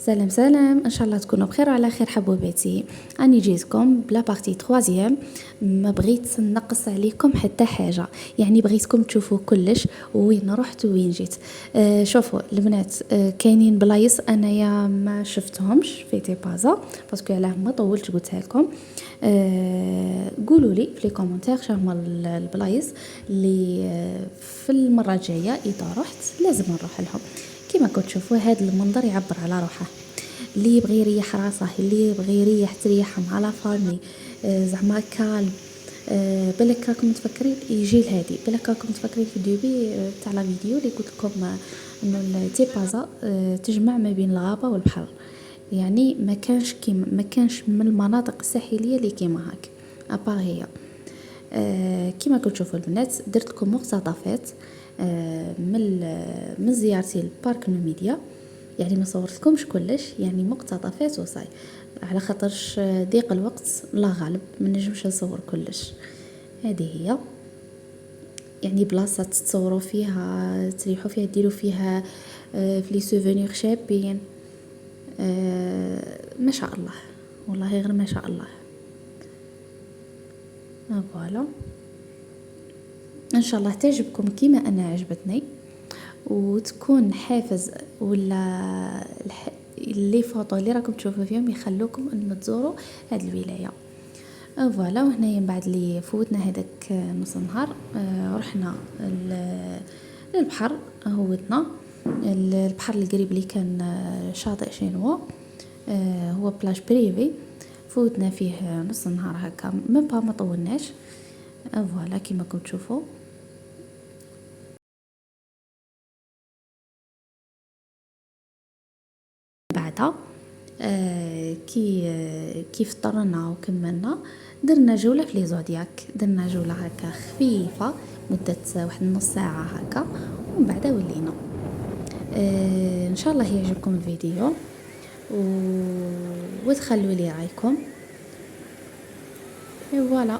سلام سلام، ان شاء الله تكونوا بخير وعلى خير حبوباتي. اني جيتكم بلا بارتي تروازيام، ما بغيت نقص عليكم حتى حاجه، يعني بغيتكم تشوفوا كلش وين رحت وين جيت. شوفوا البنات، كاينين بلايص انايا ما شفتهمش في تيبازا باسكو علاه ما طولت قلتها لكم. قولوا لي في لي كومونتير شنو هما البلايص اللي في المره الجايه اذا رحت لازم نروح لهم. كما كنت تشوفوا هذا المنظر يعبر على روحه، اللي يبغي يريح راسه، اللي يبغي يريح تريح مع لا فامي، زعما كالم. بالك راكم متفكرين يجي لهادي، بالك راكم متفكرين في الديبي تاع لا فيديو اللي قلت لكم انه تيبازا تجمع ما بين الغابه والبحر، يعني ما كانش من المناطق الساحليه اللي كيما هاك ابار هي. كما كنت تشوفوا البنات درت لكم مقتطفات من زيارتي لبارك نوميديا، يعني ما صورتكمش كلش، يعني مقتطفات وصاي، على خاطرش ضيق الوقت لا غالب ما نجمش نصور كلش. هذه هي يعني بلاصه تصوروا فيها تريحوا فيها ديروا فيها في لي سوفونير شابين. ما شاء الله، والله غير ما شاء الله. فوالا ان شاء الله تعجبكم كيما انا عجبتني، وتكون حافز ولا لي فوطو اللي راكم تشوفوا فيهم يخلوكم ان تزوروا هذه الولايه. فوالا وهنايا من بعد اللي فوتنا هذاك نص نهار رحنا للبحر. هوتنا البحر القريب اللي كان شاطئ شينوا، هو بلاج بريفي، فوتنا فيه نص نهار هكا ما طولناش. فوالا كيما كنتم تشوفوا. بعدها كي فطرنا وكملنا درنا جولة في لي زودياك، درنا جولة هكا خفيفة مدة واحد نص ساعة هكا، ومن بعد ولينا. ان شاء الله يعجبكم الفيديو وتخلوا لي رايكم. فوالا.